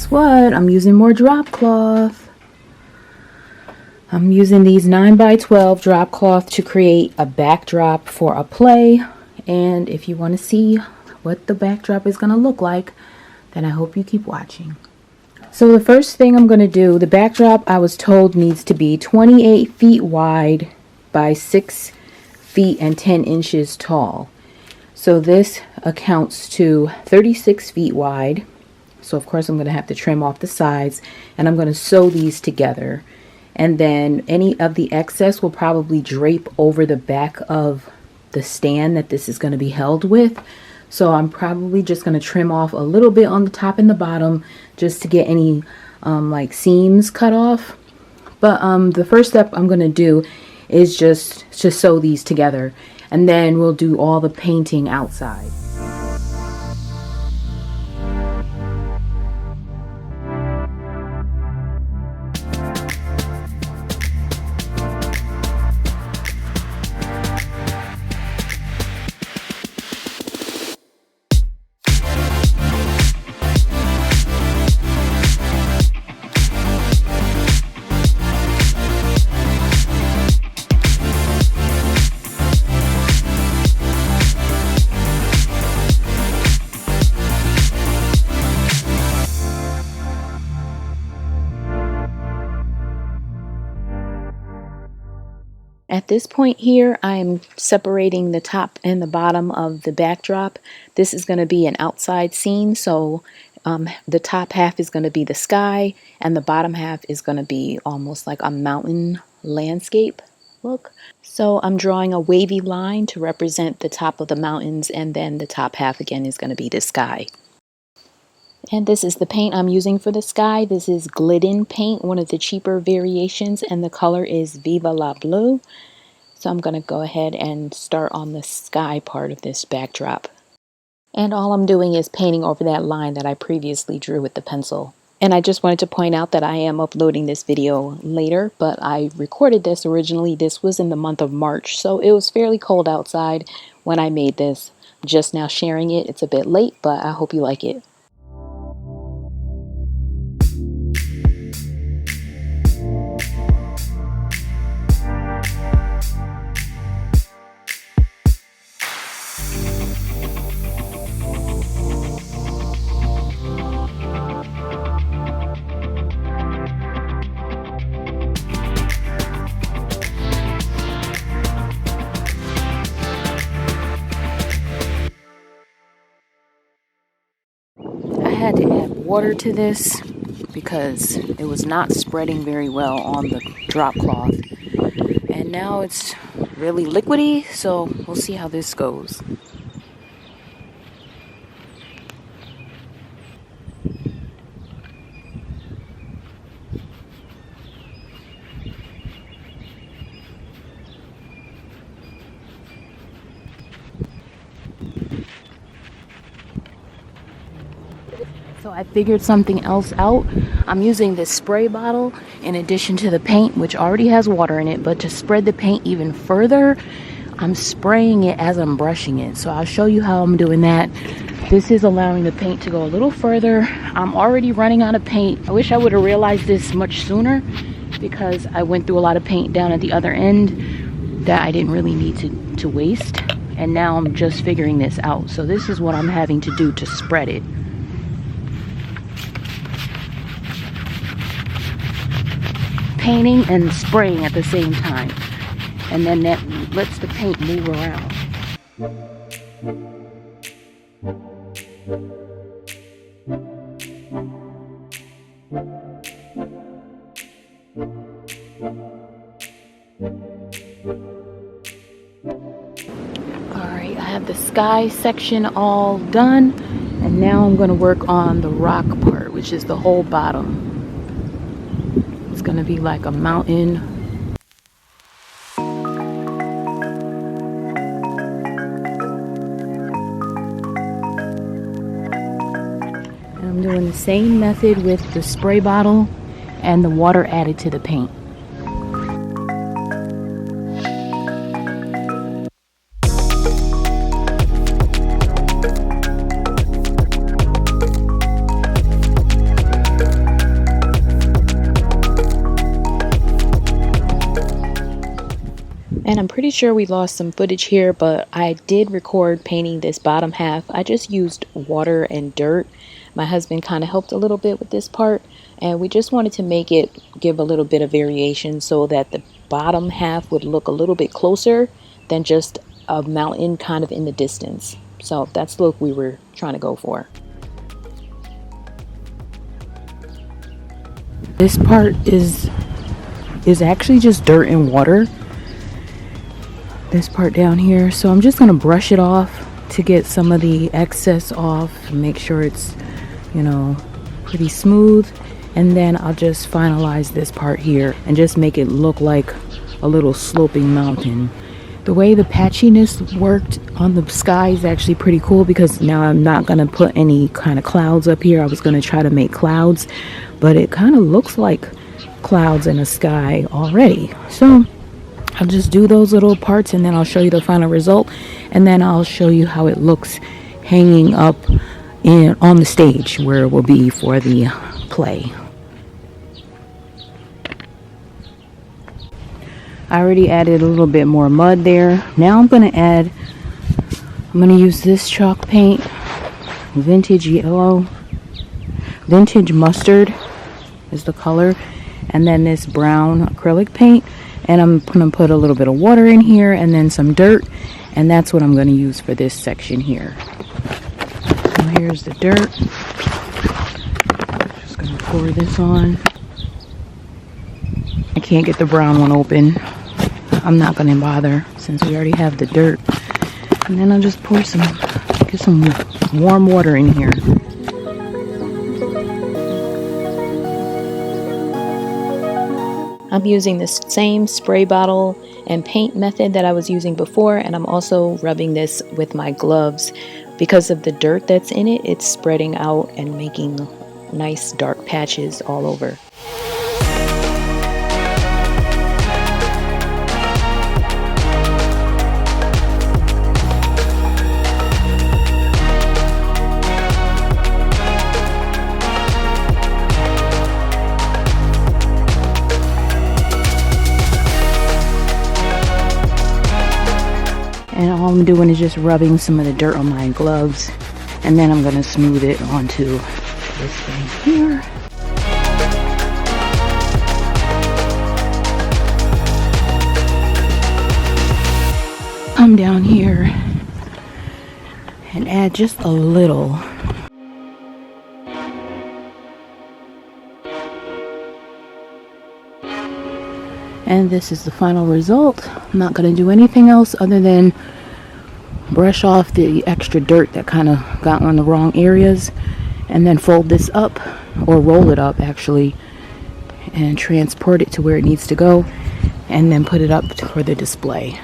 Guess what? I'm using more drop cloth. I'm using these 9x12 drop cloth to create a backdrop for a play. And if you want to see what the backdrop is going to look like, then I hope you keep watching. So the first thing I'm going to do, the backdrop I was told needs to be 28 feet wide by 6 feet and 10 inches tall. So this accounts to 36 feet wide. So of course I'm going to have to trim off the sides, and I'm going to sew these together. And then any of the excess will probably drape over the back of the stand that this is going to be held with. So I'm probably just going to trim off a little bit on the top and the bottom just to get any like seams cut off. But the first step I'm going to do is just to sew these together, and then we'll do all the painting outside. At this point here, I'm separating the top and the bottom of the backdrop. This is going to be an outside scene, so the top half is going to be the sky, and the bottom half is going to be almost like a mountain landscape look. So I'm drawing a wavy line to represent the top of the mountains, and then the top half again is going to be the sky. And this is the paint I'm using for the sky. This is Glidden paint, one of the cheaper variations, and the color is Viva la Blue. So I'm going to go ahead and start on the sky part of this backdrop. And all I'm doing is painting over that line that I previously drew with the pencil. And I just wanted to point out that I am uploading this video later, but I recorded this originally. This was in the month of March, so it was fairly cold outside when I made this. Just now sharing it. It's a bit late, but I hope you like it. I had to add water to this because it was not spreading very well on the drop cloth. And now it's really liquidy, so we'll see how this goes. So I figured something else out. I'm using this spray bottle in addition to the paint, which already has water in it, but to spread the paint even further, I'm spraying it as I'm brushing it. So I'll show you how I'm doing that. This is allowing the paint to go a little further. I'm already running out of paint. I wish I would have realized this much sooner, because I went through a lot of paint down at the other end that I didn't really need to waste. And now I'm just figuring this out. So this is what I'm having to do to spread it. Painting and spraying at the same time, and then that lets the paint move around. Alright, I have the sky section all done, and now I'm going to work on the rock part, which is the whole bottom. It's going to be like a mountain. And I'm doing the same method with the spray bottle and the water added to the paint. And I'm pretty sure we lost some footage here, but I did record painting this bottom half. I just used water and dirt. My husband kind of helped a little bit with this part, and we just wanted to make it give a little bit of variation so that the bottom half would look a little bit closer than just a mountain kind of in the distance. So that's the look we were trying to go for. This part is actually just dirt and water. This part down here, so I'm just gonna brush it off to get some of the excess off, make sure it's, you know, pretty smooth, and then I'll just finalize this part here and just make it look like a little sloping mountain. The way the patchiness worked on the sky is actually pretty cool, because now I'm not gonna put any kind of clouds up here. I was gonna try to make clouds, but it kind of looks like clouds in the sky already. So I'll just do those little parts, and then I'll show you the final result, and then I'll show you how it looks hanging up on the stage where it will be for the play. I already added a little bit more mud there. Now I'm going to use this chalk paint, vintage yellow, vintage mustard is the color, and then this brown acrylic paint. And I'm going to put a little bit of water in here and then some dirt. And that's what I'm going to use for this section here. So here's the dirt. Just going to pour this on. I can't get the brown one open. I'm not going to bother since we already have the dirt. And then I'll just get some warm water in here. I'm using the same spray bottle and paint method that I was using before, and I'm also rubbing this with my gloves. Because of the dirt that's in it, it's spreading out and making nice dark patches all over. And all I'm doing is just rubbing some of the dirt on my gloves, and then I'm going to smooth it onto this thing here. Come down here and add just a little. And this is the final result. I'm not going to do anything else other than brush off the extra dirt that kind of got on the wrong areas, and then fold this up, or roll it up actually, and transport it to where it needs to go, and then put it up for the display.